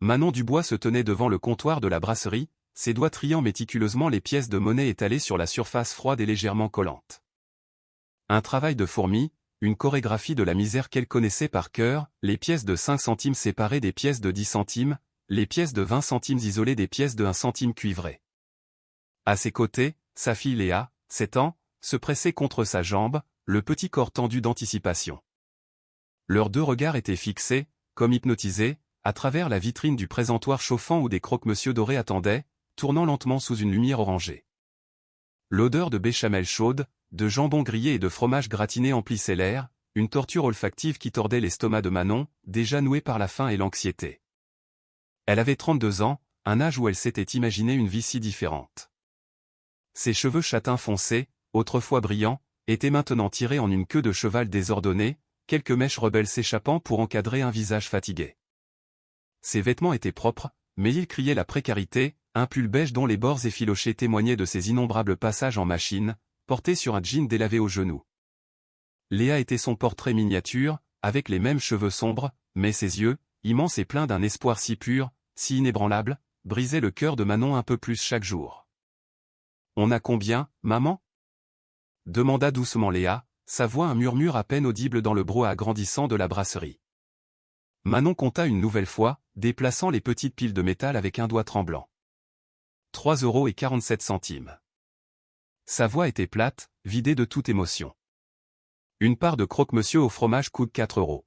Manon Dubois se tenait devant le comptoir de la brasserie, ses doigts triant méticuleusement les pièces de monnaie étalées sur la surface froide et légèrement collante. Un travail de fourmi, une chorégraphie de la misère qu'elle connaissait par cœur, les pièces de 5 centimes séparées des pièces de 10 centimes, les pièces de 20 centimes isolées des pièces de 1 centime cuivrées. À ses côtés, sa fille Léa, 7 ans, se pressait contre sa jambe, le petit corps tendu d'anticipation. Leurs deux regards étaient fixés, comme hypnotisés, à travers la vitrine du présentoir chauffant où des croque-monsieur dorés attendaient, tournant lentement sous une lumière orangée. L'odeur de béchamel chaude, de jambon grillé et de fromage gratiné emplissait l'air, une torture olfactive qui tordait l'estomac de Manon, déjà noué par la faim et l'anxiété. Elle avait 32 ans, un âge où elle s'était imaginé une vie si différente. Ses cheveux châtains foncés, autrefois brillants, étaient maintenant tirés en une queue de cheval désordonnée, quelques mèches rebelles s'échappant pour encadrer un visage fatigué. Ses vêtements étaient propres, mais ils criaient la précarité, un pull beige dont les bords effilochés témoignaient de ses innombrables passages en machine, porté sur un jean délavé aux genoux. Léa était son portrait miniature, avec les mêmes cheveux sombres, mais ses yeux, immenses et pleins d'un espoir si pur, si inébranlable, brisaient le cœur de Manon un peu plus chaque jour. « On a combien, maman ?» demanda doucement Léa, sa voix un murmure à peine audible dans le brouhaha grandissant de la brasserie. Manon compta une nouvelle fois, déplaçant les petites piles de métal avec un doigt tremblant. 3,47 €. Sa voix était plate, vidée de toute émotion. Une part de croque-monsieur au fromage coûte 4 €.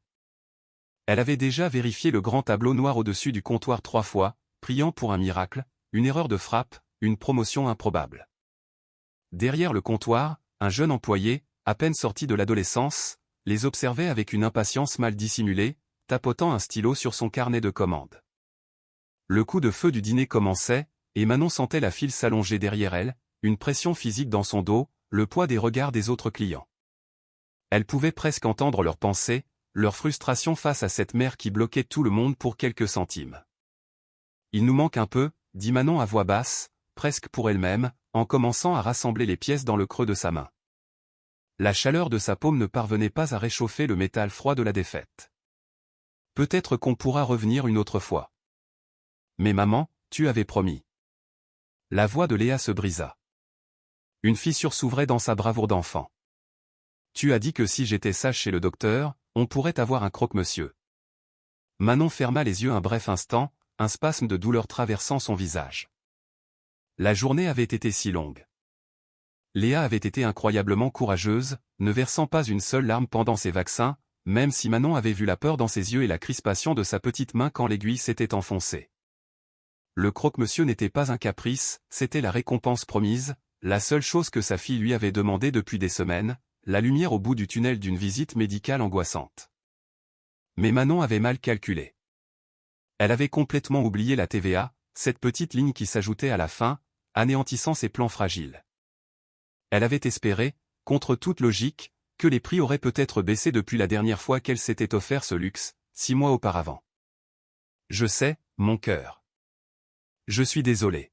Elle avait déjà vérifié le grand tableau noir au-dessus du comptoir 3 fois, priant pour un miracle, une erreur de frappe, une promotion improbable. Derrière le comptoir, un jeune employé, à peine sorti de l'adolescence, les observait avec une impatience mal dissimulée, tapotant un stylo sur son carnet de commandes. Le coup de feu du dîner commençait, et Manon sentait la file s'allonger derrière elle, une pression physique dans son dos, le poids des regards des autres clients. Elle pouvait presque entendre leurs pensées, leur frustration face à cette mère qui bloquait tout le monde pour quelques centimes. « Il nous manque un peu », dit Manon à voix basse, presque pour elle-même, en commençant à rassembler les pièces dans le creux de sa main. La chaleur de sa paume ne parvenait pas à réchauffer le métal froid de la défaite. « Peut-être qu'on pourra revenir une autre fois. »« Mais maman, tu avais promis. » La voix de Léa se brisa. Une fissure s'ouvrait dans sa bravoure d'enfant. « Tu as dit que si j'étais sage chez le docteur, on pourrait avoir un croque-monsieur. » Manon ferma les yeux un bref instant, un spasme de douleur traversant son visage. La journée avait été si longue. Léa avait été incroyablement courageuse, ne versant pas une seule larme pendant ses vaccins, même si Manon avait vu la peur dans ses yeux et la crispation de sa petite main quand l'aiguille s'était enfoncée. Le croque-monsieur n'était pas un caprice, c'était la récompense promise, la seule chose que sa fille lui avait demandée depuis des semaines, la lumière au bout du tunnel d'une visite médicale angoissante. Mais Manon avait mal calculé. Elle avait complètement oublié la TVA, cette petite ligne qui s'ajoutait à la fin, anéantissant ses plans fragiles. Elle avait espéré, contre toute logique, que les prix auraient peut-être baissé depuis la dernière fois qu'elle s'était offert ce luxe, 6 mois auparavant. « Je sais, mon cœur. Je suis désolé.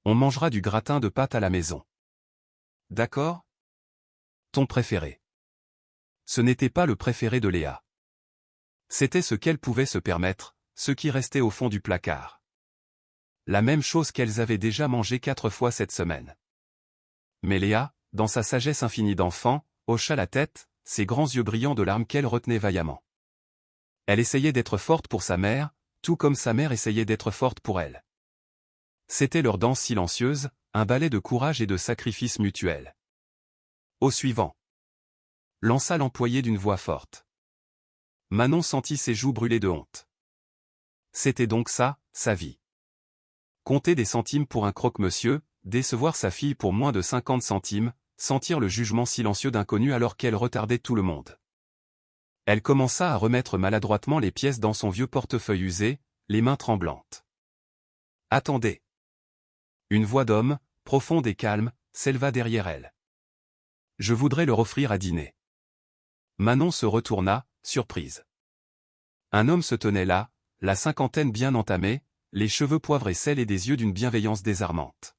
On mangera du gratin de pâte à la maison. D'accord ? Ton préféré. » Ce n'était pas le préféré de Léa. C'était ce qu'elle pouvait se permettre, ce qui restait au fond du placard. La même chose qu'elles avaient déjà mangé 4 fois cette semaine. Mais Léa, dans sa sagesse infinie d'enfant, hocha la tête, ses grands yeux brillants de larmes qu'elle retenait vaillamment. Elle essayait d'être forte pour sa mère, tout comme sa mère essayait d'être forte pour elle. C'était leur danse silencieuse, un ballet de courage et de sacrifice mutuel. Au suivant. Lança l'employé d'une voix forte. Manon sentit ses joues brûler de honte. C'était donc ça, sa vie. Compter des centimes pour un croque-monsieur, décevoir sa fille pour moins de 50 centimes, sentir le jugement silencieux d'inconnu alors qu'elle retardait tout le monde. Elle commença à remettre maladroitement les pièces dans son vieux portefeuille usé, les mains tremblantes. « Attendez !» Une voix d'homme, profonde et calme, s'éleva derrière elle. « Je voudrais leur offrir à dîner. » Manon se retourna, surprise. Un homme se tenait là, la cinquantaine bien entamée, les cheveux poivre et sel et des yeux d'une bienveillance désarmante.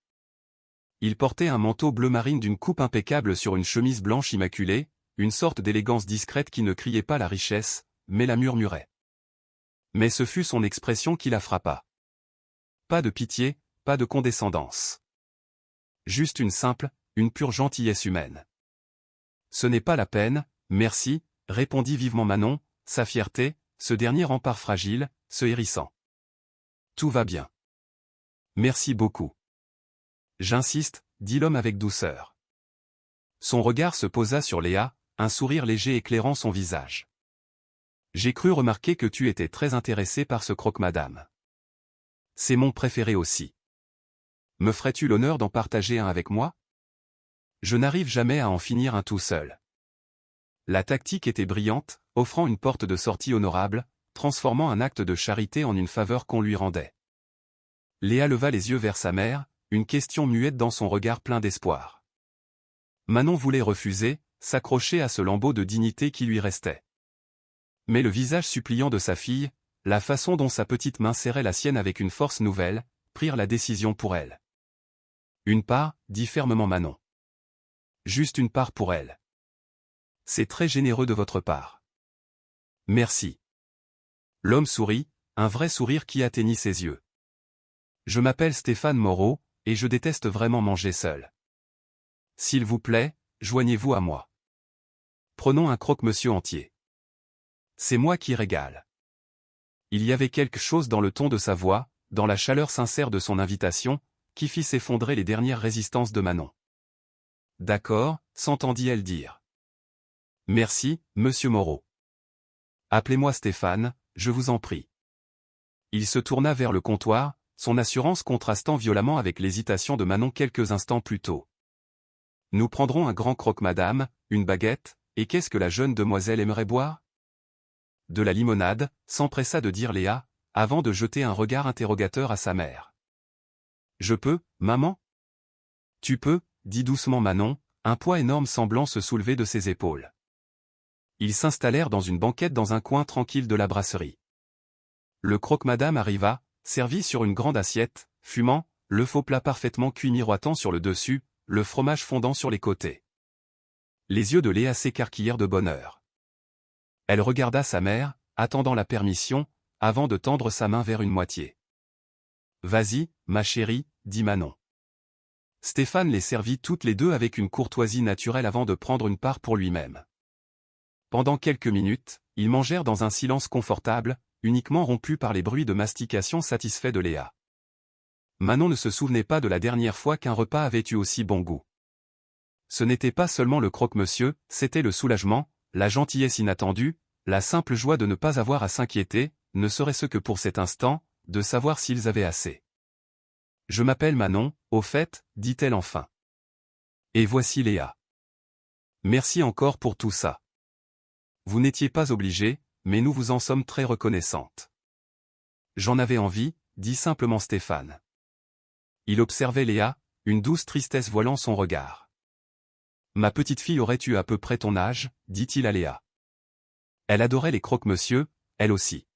Il portait un manteau bleu marine d'une coupe impeccable sur une chemise blanche immaculée, une sorte d'élégance discrète qui ne criait pas la richesse, mais la murmurait. Mais ce fut son expression qui la frappa. Pas de pitié, pas de condescendance. Juste une pure gentillesse humaine. Ce n'est pas la peine, merci, répondit vivement Manon, sa fierté, ce dernier rempart fragile, se hérissant. Tout va bien. Merci beaucoup. J'insiste, dit l'homme avec douceur. Son regard se posa sur Léa, un sourire léger éclairant son visage. J'ai cru remarquer que tu étais très intéressée par ce croque-madame. C'est mon préféré aussi. Me ferais-tu l'honneur d'en partager un avec moi? Je n'arrive jamais à en finir un tout seul. La tactique était brillante, offrant une porte de sortie honorable, transformant un acte de charité en une faveur qu'on lui rendait. Léa leva les yeux vers sa mère, une question muette dans son regard plein d'espoir. Manon voulait refuser, s'accrocher à ce lambeau de dignité qui lui restait. Mais le visage suppliant de sa fille, la façon dont sa petite main serrait la sienne avec une force nouvelle, prirent la décision pour elle. Une part, dit fermement Manon. Juste une part pour elle. C'est très généreux de votre part. Merci. L'homme sourit, un vrai sourire qui atteignit ses yeux. Je m'appelle Stéphane Moreau, et je déteste vraiment manger seul. S'il vous plaît, joignez-vous à moi. Prenons un croque-monsieur entier. C'est moi qui régale. Il y avait quelque chose dans le ton de sa voix, dans la chaleur sincère de son invitation, qui fit s'effondrer les dernières résistances de Manon. D'accord, s'entendit-elle dire. Merci, monsieur Moreau. Appelez-moi Stéphane, je vous en prie. Il se tourna vers le comptoir, son assurance contrastant violemment avec l'hésitation de Manon quelques instants plus tôt. Nous prendrons un grand croque-madame, une baguette, et qu'est-ce que la jeune demoiselle aimerait boire? De la limonade, s'empressa de dire Léa, avant de jeter un regard interrogateur à sa mère. Je peux, maman? Tu peux, dit doucement Manon, un poids énorme semblant se soulever de ses épaules. Ils s'installèrent dans une banquette dans un coin tranquille de la brasserie. Le croque-madame arriva, servi sur une grande assiette, fumant, le faux plat parfaitement cuit miroitant sur le dessus, le fromage fondant sur les côtés. Les yeux de Léa s'écarquillèrent de bonheur. Elle regarda sa mère, attendant la permission, avant de tendre sa main vers une moitié. « Vas-y, ma chérie, dit Manon. Stéphane les servit toutes les deux avec une courtoisie naturelle avant de prendre une part pour lui-même. Pendant quelques minutes, ils mangèrent dans un silence confortable, uniquement rompu par les bruits de mastication satisfaits de Léa. Manon ne se souvenait pas de la dernière fois qu'un repas avait eu aussi bon goût. Ce n'était pas seulement le croque-monsieur, c'était le soulagement, la gentillesse inattendue, la simple joie de ne pas avoir à s'inquiéter, ne serait-ce que pour cet instant, de savoir s'ils avaient assez. « Je m'appelle Manon, au fait, dit-elle enfin. Et voici Léa. Merci encore pour tout ça. Vous n'étiez pas obligé, mais nous vous en sommes très reconnaissantes. J'en avais envie, dit simplement Stéphane. Il observait Léa, une douce tristesse voilant son regard. Ma petite fille aurait eu à peu près ton âge, dit-il à Léa. Elle adorait les croque-monsieur, elle aussi.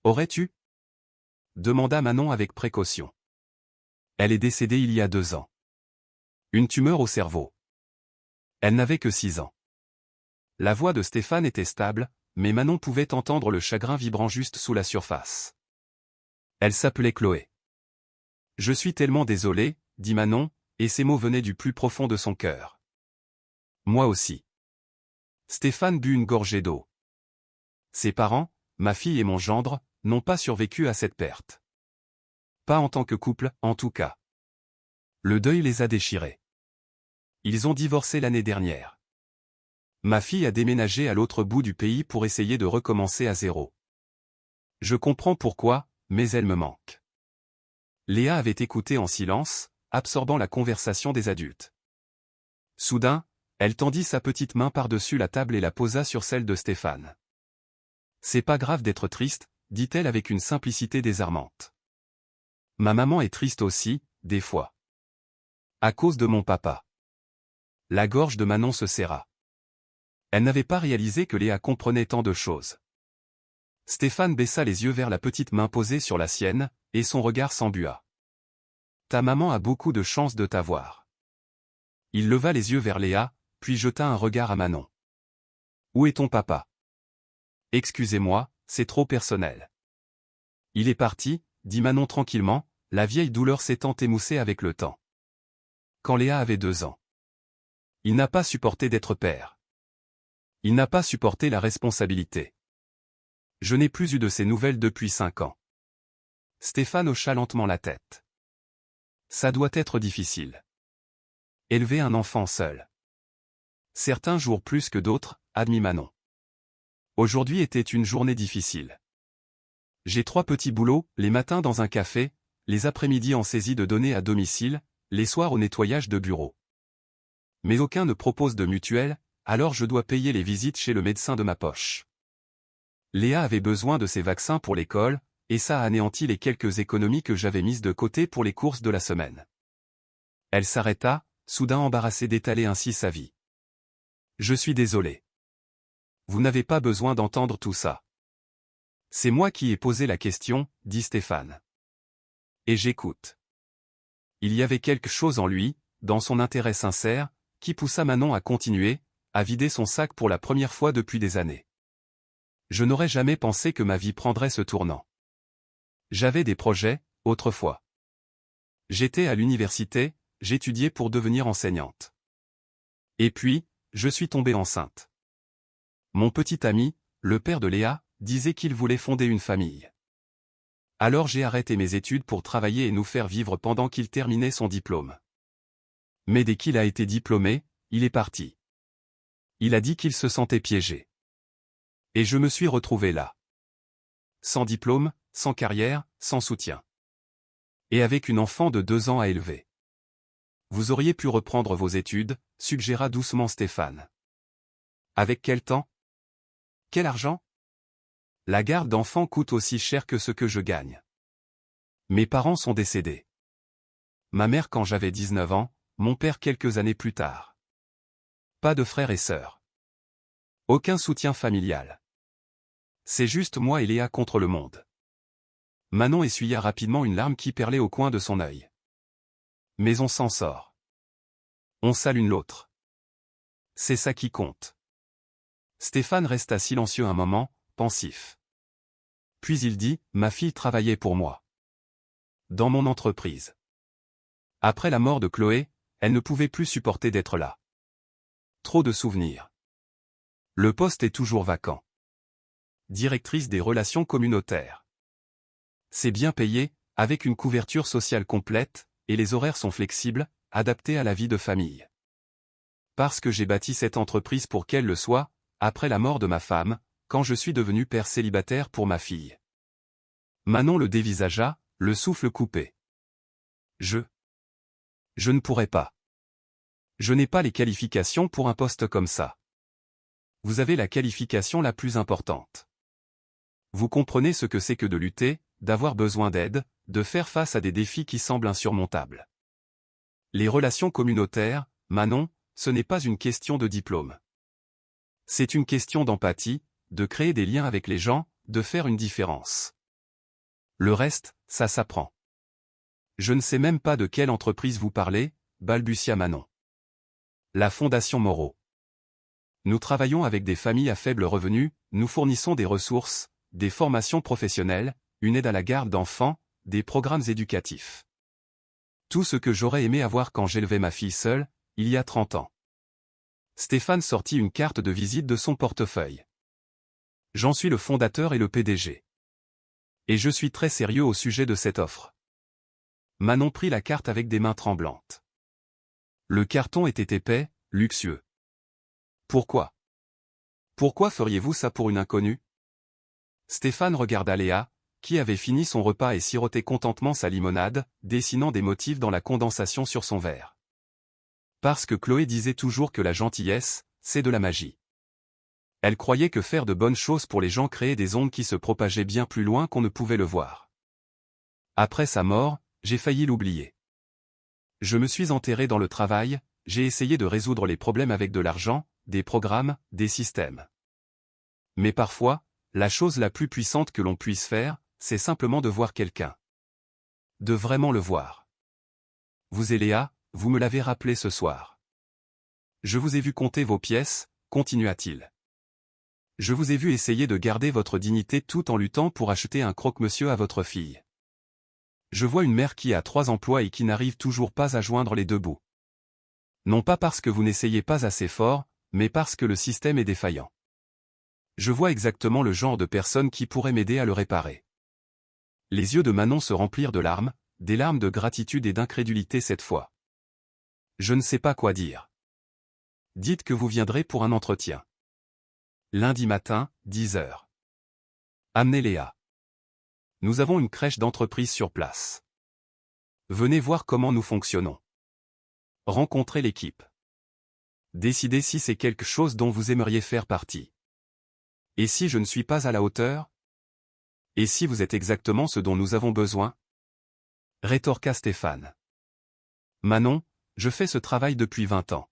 Aurais-tu? Demanda Manon avec précaution. Elle est décédée il y a 2 ans. Une tumeur au cerveau. Elle n'avait que 6 ans. La voix de Stéphane était stable, mais Manon pouvait entendre le chagrin vibrant juste sous la surface. Elle s'appelait Chloé. Je suis tellement désolé, dit Manon, et ces mots venaient du plus profond de son cœur. Moi aussi. Stéphane but une gorgée d'eau. Ses parents, ma fille et mon gendre, n'ont pas survécu à cette perte. Pas en tant que couple, en tout cas. Le deuil les a déchirés. Ils ont divorcé l'année dernière. Ma fille a déménagé à l'autre bout du pays pour essayer de recommencer à zéro. Je comprends pourquoi, mais elle me manque. Léa avait écouté en silence, absorbant la conversation des adultes. Soudain, elle tendit sa petite main par-dessus la table et la posa sur celle de Stéphane. C'est pas grave d'être triste, dit-elle avec une simplicité désarmante. Ma maman est triste aussi, des fois. À cause de mon papa. La gorge de Manon se serra. Elle n'avait pas réalisé que Léa comprenait tant de choses. Stéphane baissa les yeux vers la petite main posée sur la sienne, et son regard s'embua. Ta maman a beaucoup de chance de t'avoir. Il leva les yeux vers Léa, puis jeta un regard à Manon. Où est ton papa? Excusez-moi, c'est trop personnel. Il est parti, dit Manon tranquillement, la vieille douleur s'étant émoussée avec le temps. Quand Léa avait 2 ans. Il n'a pas supporté d'être père. Il n'a pas supporté la responsabilité. Je n'ai plus eu de ses nouvelles depuis 5 ans. Stéphane hocha lentement la tête. Ça doit être difficile. Élever un enfant seul. Certains jours plus que d'autres, admit Manon. Aujourd'hui était une journée difficile. J'ai 3 petits boulots, les matins dans un café, les après-midi en saisie de données à domicile, les soirs au nettoyage de bureau. Mais aucun ne propose de mutuelle, alors je dois payer les visites chez le médecin de ma poche. Léa avait besoin de ses vaccins pour l'école, et ça a anéanti les quelques économies que j'avais mises de côté pour les courses de la semaine. Elle s'arrêta, soudain embarrassée d'étaler ainsi sa vie. Je suis désolé. Vous n'avez pas besoin d'entendre tout ça. C'est moi qui ai posé la question, dit Stéphane. Et j'écoute. Il y avait quelque chose en lui, dans son intérêt sincère, qui poussa Manon à continuer, à vider son sac pour la première fois depuis des années. Je n'aurais jamais pensé que ma vie prendrait ce tournant. J'avais des projets, autrefois. J'étais à l'université, j'étudiais pour devenir enseignante. Et puis, je suis tombée enceinte. Mon petit ami, le père de Léa, disait qu'il voulait fonder une famille. Alors j'ai arrêté mes études pour travailler et nous faire vivre pendant qu'il terminait son diplôme. Mais dès qu'il a été diplômé, il est parti. Il a dit qu'il se sentait piégé. Et je me suis retrouvée là. Sans diplôme, sans carrière, sans soutien. Et avec une enfant de 2 ans à élever. Vous auriez pu reprendre vos études, suggéra doucement Stéphane. Avec quel temps? Quel argent? La garde d'enfants coûte aussi cher que ce que je gagne. Mes parents sont décédés. Ma mère quand j'avais 19 ans, mon père quelques années plus tard. Pas de frères et sœurs. Aucun soutien familial. C'est juste moi et Léa contre le monde. Manon essuya rapidement une larme qui perlait au coin de son œil. Mais on s'en sort. On s'allume l'autre. C'est ça qui compte. Stéphane resta silencieux un moment, pensif. Puis il dit, ma fille travaillait pour moi. Dans mon entreprise. Après la mort de Chloé, elle ne pouvait plus supporter d'être là. Trop de souvenirs. Le poste est toujours vacant. Directrice des relations communautaires. C'est bien payé, avec une couverture sociale complète, et les horaires sont flexibles, adaptés à la vie de famille. Parce que j'ai bâti cette entreprise pour qu'elle le soit, après la mort de ma femme, quand je suis devenu père célibataire pour ma fille. Manon le dévisagea, le souffle coupé. Je ne pourrais pas. Je n'ai pas les qualifications pour un poste comme ça. Vous avez la qualification la plus importante. Vous comprenez ce que c'est que de lutter, d'avoir besoin d'aide, de faire face à des défis qui semblent insurmontables. Les relations communautaires, Manon, ce n'est pas une question de diplôme. C'est une question d'empathie, de créer des liens avec les gens, de faire une différence. Le reste, ça s'apprend. Je ne sais même pas de quelle entreprise vous parlez, balbutia Manon. La Fondation Moreau. Nous travaillons avec des familles à faible revenu, nous fournissons des ressources, des formations professionnelles, une aide à la garde d'enfants, des programmes éducatifs. Tout ce que j'aurais aimé avoir quand j'élevais ma fille seule, il y a 30 ans. Stéphane sortit une carte de visite de son portefeuille. J'en suis le fondateur et le PDG. Et je suis très sérieux au sujet de cette offre. Manon prit la carte avec des mains tremblantes. Le carton était épais, luxueux. Pourquoi? Pourquoi feriez-vous ça pour une inconnue? Stéphane regarda Léa, qui avait fini son repas et sirotait contentement sa limonade, dessinant des motifs dans la condensation sur son verre. Parce que Chloé disait toujours que la gentillesse, c'est de la magie. Elle croyait que faire de bonnes choses pour les gens créait des ondes qui se propageaient bien plus loin qu'on ne pouvait le voir. Après sa mort, j'ai failli l'oublier. Je me suis enterré dans le travail, j'ai essayé de résoudre les problèmes avec de l'argent, des programmes, des systèmes. Mais parfois, la chose la plus puissante que l'on puisse faire, c'est simplement de voir quelqu'un. De vraiment le voir. Vous et Léa, vous me l'avez rappelé ce soir. Je vous ai vu compter vos pièces, continua-t-il. Je vous ai vu essayer de garder votre dignité tout en luttant pour acheter un croque-monsieur à votre fille. Je vois une mère qui a 3 emplois et qui n'arrive toujours pas à joindre les deux bouts. Non pas parce que vous n'essayez pas assez fort, mais parce que le système est défaillant. Je vois exactement le genre de personne qui pourrait m'aider à le réparer. Les yeux de Manon se remplirent de larmes, des larmes de gratitude et d'incrédulité cette fois. Je ne sais pas quoi dire. Dites que vous viendrez pour un entretien. Lundi matin, 10 heures. Amenez Léa. Nous avons une crèche d'entreprise sur place. Venez voir comment nous fonctionnons. Rencontrez l'équipe. Décidez si c'est quelque chose dont vous aimeriez faire partie. Et si je ne suis pas à la hauteur? Et si vous êtes exactement ce dont nous avons besoin? Rétorqua Stéphane. Manon, je fais ce travail depuis 20 ans.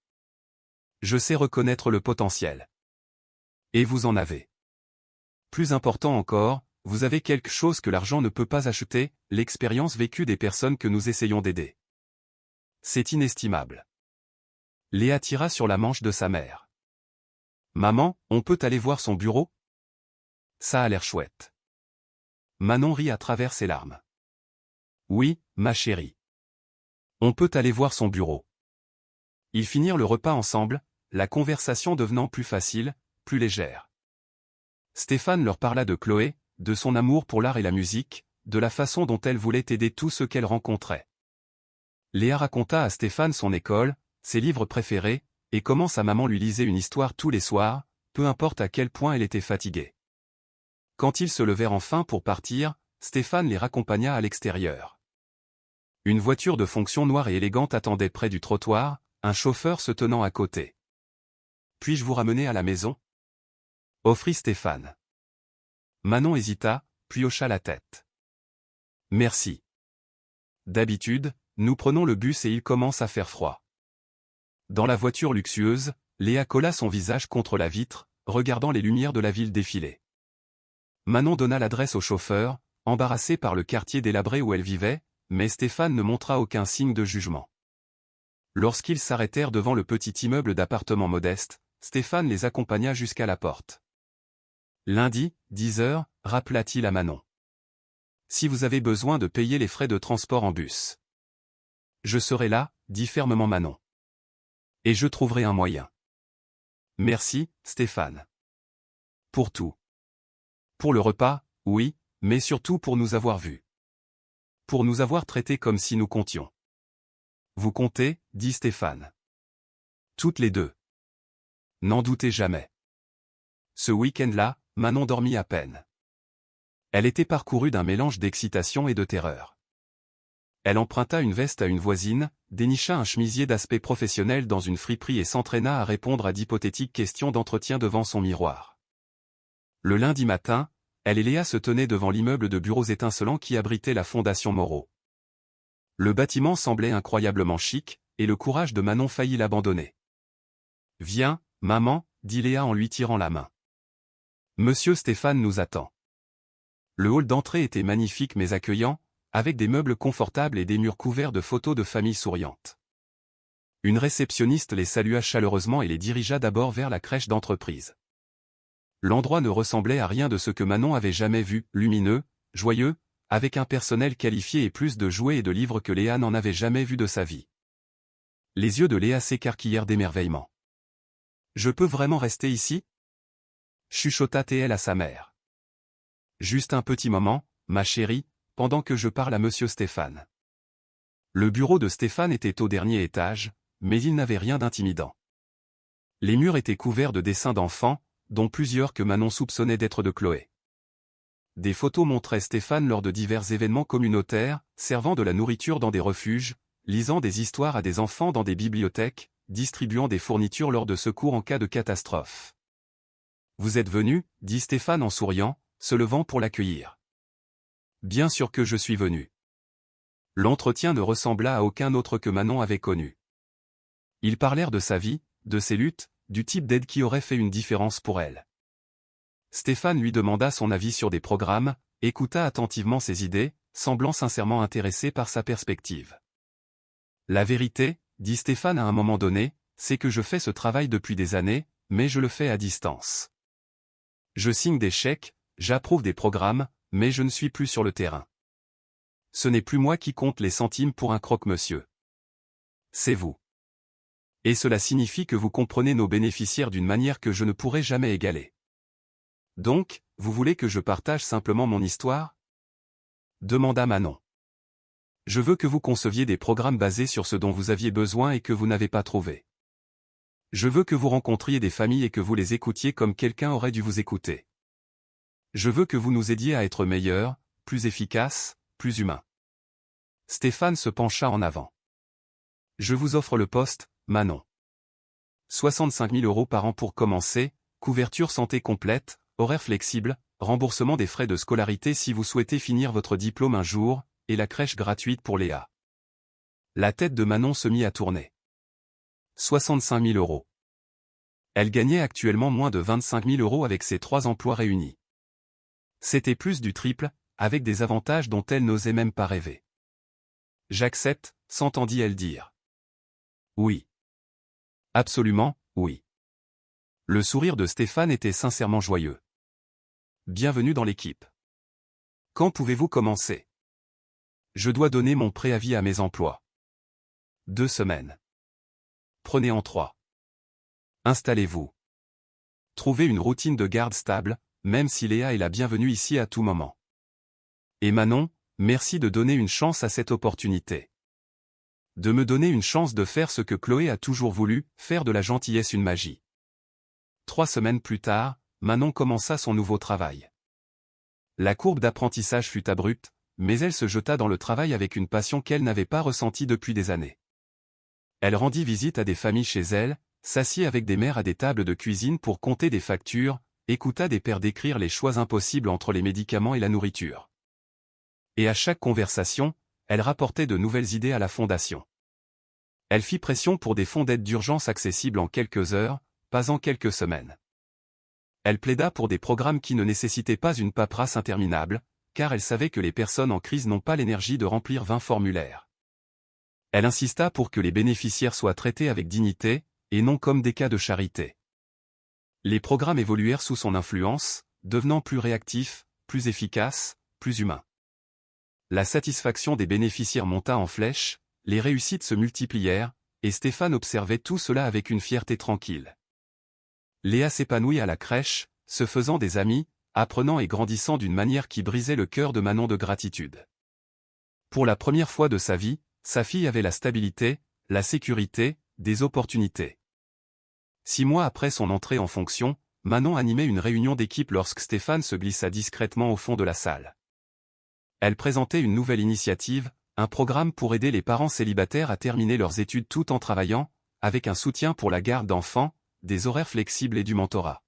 Je sais reconnaître le potentiel. Et vous en avez. Plus important encore, vous avez quelque chose que l'argent ne peut pas acheter, l'expérience vécue des personnes que nous essayons d'aider. C'est inestimable. Léa tira sur la manche de sa mère. Maman, on peut aller voir son bureau? Ça a l'air chouette. Manon rit à travers ses larmes. Oui, ma chérie. On peut aller voir son bureau. Ils finirent le repas ensemble, la conversation devenant plus facile, plus légère. Stéphane leur parla de Chloé, de son amour pour l'art et la musique, de la façon dont elle voulait aider tous ceux qu'elle rencontrait. Léa raconta à Stéphane son école, ses livres préférés, et comment sa maman lui lisait une histoire tous les soirs, peu importe à quel point elle était fatiguée. Quand ils se levèrent enfin pour partir, Stéphane les raccompagna à l'extérieur. Une voiture de fonction noire et élégante attendait près du trottoir, un chauffeur se tenant à côté. « Puis-je vous ramener à la maison ?» offrit Stéphane. Manon hésita, puis hocha la tête. « Merci. D'habitude, nous prenons le bus et il commence à faire froid. » Dans la voiture luxueuse, Léa colla son visage contre la vitre, regardant les lumières de la ville défiler. Manon donna l'adresse au chauffeur, embarrassé par le quartier délabré où elle vivait, mais Stéphane ne montra aucun signe de jugement. Lorsqu'ils s'arrêtèrent devant le petit immeuble d'appartements modeste, Stéphane les accompagna jusqu'à la porte. Lundi, 10 heures, rappela-t-il à Manon. Si vous avez besoin de payer les frais de transport en bus. Je serai là, dit fermement Manon. Et je trouverai un moyen. Merci, Stéphane. Pour tout. Pour le repas, oui, mais surtout pour nous avoir vus. Pour nous avoir traités comme si nous comptions. Vous comptez, dit Stéphane. Toutes les deux. N'en doutez jamais. Ce week-end-là, Manon dormit à peine. Elle était parcourue d'un mélange d'excitation et de terreur. Elle emprunta une veste à une voisine, dénicha un chemisier d'aspect professionnel dans une friperie et s'entraîna à répondre à d'hypothétiques questions d'entretien devant son miroir. Le lundi matin, elle et Léa se tenaient devant l'immeuble de bureaux étincelants qui abritait la Fondation Moreau. Le bâtiment semblait incroyablement chic, et le courage de Manon faillit l'abandonner. « Viens, maman, dit Léa en lui tirant la main. Monsieur Stéphane nous attend. » Le hall d'entrée était magnifique mais accueillant, avec des meubles confortables et des murs couverts de photos de familles souriantes. Une réceptionniste les salua chaleureusement et les dirigea d'abord vers la crèche d'entreprise. L'endroit ne ressemblait à rien de ce que Manon avait jamais vu, lumineux, joyeux, avec un personnel qualifié et plus de jouets et de livres que Léa n'en avait jamais vu de sa vie. Les yeux de Léa s'écarquillèrent d'émerveillement. « Je peux vraiment rester ici ?» chuchota-t-elle à sa mère. « Juste un petit moment, ma chérie, pendant que je parle à monsieur Stéphane. » Le bureau de Stéphane était au dernier étage, mais il n'avait rien d'intimidant. Les murs étaient couverts de dessins d'enfants, dont plusieurs que Manon soupçonnait d'être de Chloé. Des photos montraient Stéphane lors de divers événements communautaires, servant de la nourriture dans des refuges, lisant des histoires à des enfants dans des bibliothèques, distribuant des fournitures lors de secours en cas de catastrophe. « Vous êtes venu, dit Stéphane en souriant, se levant pour l'accueillir. « Bien sûr que je suis venu. » L'entretien ne ressembla à aucun autre que Manon avait connu. Ils parlèrent de sa vie, de ses luttes, du type d'aide qui aurait fait une différence pour elle. Stéphane lui demanda son avis sur des programmes, écouta attentivement ses idées, semblant sincèrement intéressé par sa perspective. « La vérité, dit Stéphane à un moment donné, c'est que je fais ce travail depuis des années, mais je le fais à distance. Je signe des chèques, j'approuve des programmes, mais je ne suis plus sur le terrain. Ce n'est plus moi qui compte les centimes pour un croque-monsieur. C'est vous. Et cela signifie que vous comprenez nos bénéficiaires d'une manière que je ne pourrai jamais égaler. Donc, vous voulez que je partage simplement mon histoire? Demanda Manon. Je veux que vous conceviez des programmes basés sur ce dont vous aviez besoin et que vous n'avez pas trouvé. Je veux que vous rencontriez des familles et que vous les écoutiez comme quelqu'un aurait dû vous écouter. Je veux que vous nous aidiez à être meilleurs, plus efficaces, plus humains. Stéphane se pencha en avant. Je vous offre le poste, Manon. 65 000 € par an pour commencer, couverture santé complète, horaire flexible, remboursement des frais de scolarité si vous souhaitez finir votre diplôme un jour, et la crèche gratuite pour Léa. La tête de Manon se mit à tourner. 65 000 €. Elle gagnait actuellement moins de 25 000 € avec ses 3 emplois réunis. C'était plus du triple, avec des avantages dont elle n'osait même pas rêver. J'accepte, s'entendit-elle dire. Oui. Absolument, oui. Le sourire de Stéphane était sincèrement joyeux. Bienvenue dans l'équipe. Quand pouvez-vous commencer? Je dois donner mon préavis à mes emplois. 2 semaines. Prenez en 3. Installez-vous. Trouvez une routine de garde stable, même si Léa est la bienvenue ici à tout moment. Et Manon, merci de donner une chance à cette opportunité. De me donner une chance de faire ce que Chloé a toujours voulu, faire de la gentillesse une magie. 3 semaines plus tard, Manon commença son nouveau travail. La courbe d'apprentissage fut abrupte, mais elle se jeta dans le travail avec une passion qu'elle n'avait pas ressentie depuis des années. Elle rendit visite à des familles chez elle, s'assit avec des mères à des tables de cuisine pour compter des factures, écouta des pères décrire les choix impossibles entre les médicaments et la nourriture. Et à chaque conversation, elle rapportait de nouvelles idées à la fondation. Elle fit pression pour des fonds d'aide d'urgence accessibles en quelques heures, pas en quelques semaines. Elle plaida pour des programmes qui ne nécessitaient pas une paperasse interminable, car elle savait que les personnes en crise n'ont pas l'énergie de remplir 20 formulaires. Elle insista pour que les bénéficiaires soient traités avec dignité, et non comme des cas de charité. Les programmes évoluèrent sous son influence, devenant plus réactifs, plus efficaces, plus humains. La satisfaction des bénéficiaires monta en flèche, les réussites se multiplièrent, et Stéphane observait tout cela avec une fierté tranquille. Léa s'épanouit à la crèche, se faisant des amis, apprenant et grandissant d'une manière qui brisait le cœur de Manon de gratitude. Pour la première fois de sa vie, sa fille avait la stabilité, la sécurité, des opportunités. 6 mois après son entrée en fonction, Manon animait une réunion d'équipe lorsque Stéphane se glissa discrètement au fond de la salle. Elle présentait une nouvelle initiative, un programme pour aider les parents célibataires à terminer leurs études tout en travaillant, avec un soutien pour la garde d'enfants, des horaires flexibles et du mentorat.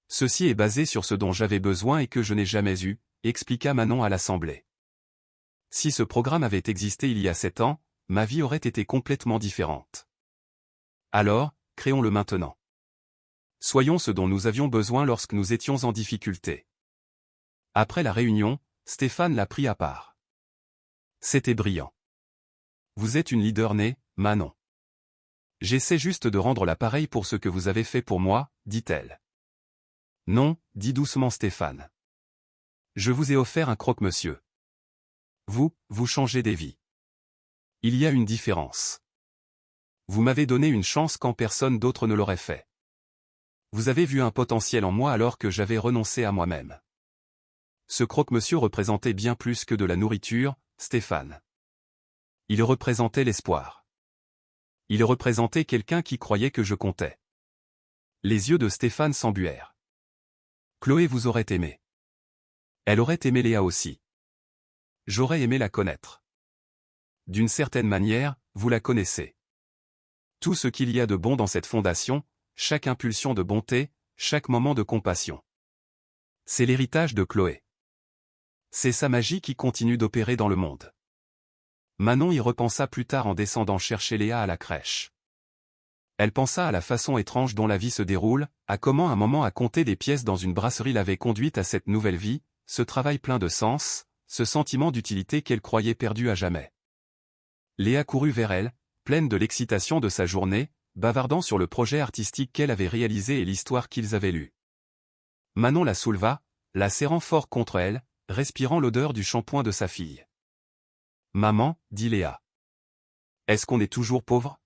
Ceci est basé sur ce dont j'avais besoin et que je n'ai jamais eu, expliqua Manon à l'Assemblée. Si ce programme avait existé il y a 7 ans, ma vie aurait été complètement différente. Alors, créons-le maintenant. Soyons ce dont nous avions besoin lorsque nous étions en difficulté. Après la réunion, Stéphane l'a pris à part. C'était brillant. Vous êtes une leader née, Manon. J'essaie juste de rendre l'appareil pour ce que vous avez fait pour moi, dit-elle. Non, dit doucement Stéphane. Je vous ai offert un croque-monsieur. Vous changez des vies. Il y a une différence. Vous m'avez donné une chance quand personne d'autre ne l'aurait fait. Vous avez vu un potentiel en moi alors que j'avais renoncé à moi-même. Ce croque-monsieur représentait bien plus que de la nourriture, Stéphane. Il représentait l'espoir. Il représentait quelqu'un qui croyait que je comptais. Les yeux de Stéphane s'embuèrent. Chloé vous aurait aimé. Elle aurait aimé Léa aussi. J'aurais aimé la connaître. D'une certaine manière, vous la connaissez. Tout ce qu'il y a de bon dans cette fondation, chaque impulsion de bonté, chaque moment de compassion. C'est l'héritage de Chloé. C'est sa magie qui continue d'opérer dans le monde. Manon y repensa plus tard en descendant chercher Léa à la crèche. Elle pensa à la façon étrange dont la vie se déroule, à comment un moment à compter des pièces dans une brasserie l'avait conduite à cette nouvelle vie, ce travail plein de sens, ce sentiment d'utilité qu'elle croyait perdu à jamais. Léa courut vers elle, pleine de l'excitation de sa journée, bavardant sur le projet artistique qu'elle avait réalisé et l'histoire qu'ils avaient lue. Manon la souleva, la serrant fort contre elle, respirant l'odeur du shampoing de sa fille. Maman, dit Léa. Est-ce qu'on est toujours pauvre?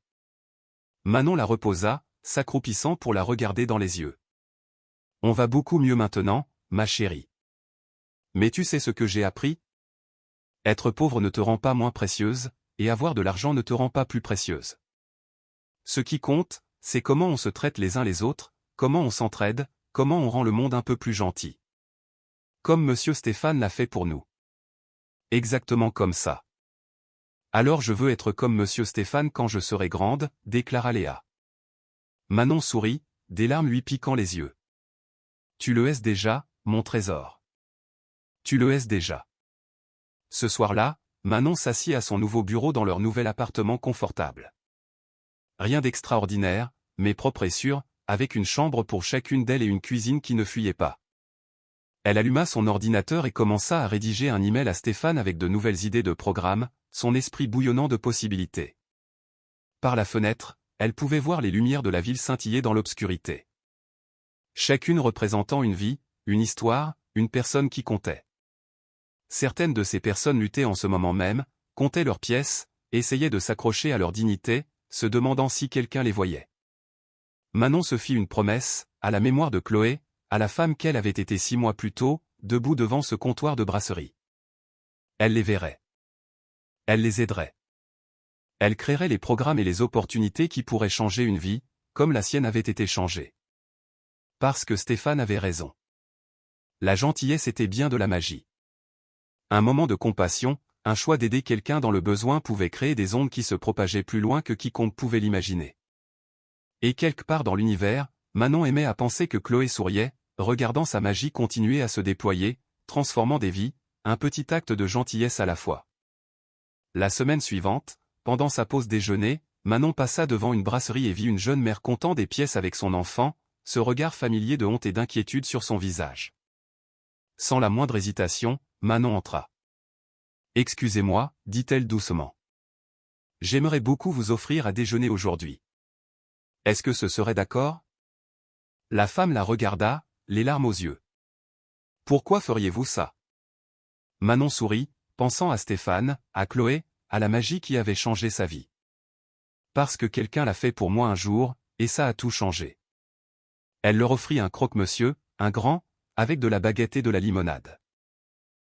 Manon la reposa, s'accroupissant pour la regarder dans les yeux. On va beaucoup mieux maintenant, ma chérie. Mais tu sais ce que j'ai appris? Être pauvre ne te rend pas moins précieuse, et avoir de l'argent ne te rend pas plus précieuse. Ce qui compte, c'est comment on se traite les uns les autres, comment on s'entraide, comment on rend le monde un peu plus gentil. Comme Monsieur Stéphane l'a fait pour nous. Exactement comme ça. Alors je veux être comme Monsieur Stéphane quand je serai grande, déclara Léa. Manon sourit, des larmes lui piquant les yeux. Tu le es déjà, mon trésor. Tu le es déjà. Ce soir-là, Manon s'assit à son nouveau bureau dans leur nouvel appartement confortable. Rien d'extraordinaire, mais propre et sûr, avec une chambre pour chacune d'elles et une cuisine qui ne fuyait pas. Elle alluma son ordinateur et commença à rédiger un email à Stéphane avec de nouvelles idées de programme, son esprit bouillonnant de possibilités. Par la fenêtre, elle pouvait voir les lumières de la ville scintiller dans l'obscurité. Chacune représentant une vie, une histoire, une personne qui comptait. Certaines de ces personnes luttaient en ce moment même, comptaient leurs pièces, essayaient de s'accrocher à leur dignité, se demandant si quelqu'un les voyait. Manon se fit une promesse, à la mémoire de Chloé, à la femme qu'elle avait été 6 mois plus tôt, debout devant ce comptoir de brasserie. Elle les verrait. Elle les aiderait. Elle créerait les programmes et les opportunités qui pourraient changer une vie, comme la sienne avait été changée. Parce que Stéphane avait raison. La gentillesse était bien de la magie. Un moment de compassion, un choix d'aider quelqu'un dans le besoin pouvait créer des ondes qui se propageaient plus loin que quiconque pouvait l'imaginer. Et quelque part dans l'univers, Manon aimait à penser que Chloé souriait, regardant sa magie continuer à se déployer, transformant des vies, un petit acte de gentillesse à la fois. La semaine suivante, pendant sa pause déjeuner, Manon passa devant une brasserie et vit une jeune mère comptant des pièces avec son enfant, ce regard familier de honte et d'inquiétude sur son visage. Sans la moindre hésitation, Manon entra. « Excusez-moi, dit-elle doucement. J'aimerais beaucoup vous offrir à déjeuner aujourd'hui. Est-ce que ce serait d'accord ?» La femme la regarda, les larmes aux yeux. « Pourquoi feriez-vous ça ?» Manon sourit, pensant à Stéphane, à Chloé, à la magie qui avait changé sa vie. « Parce que quelqu'un l'a fait pour moi un jour, et ça a tout changé. » Elle leur offrit un croque-monsieur, un grand, avec de la baguette et de la limonade.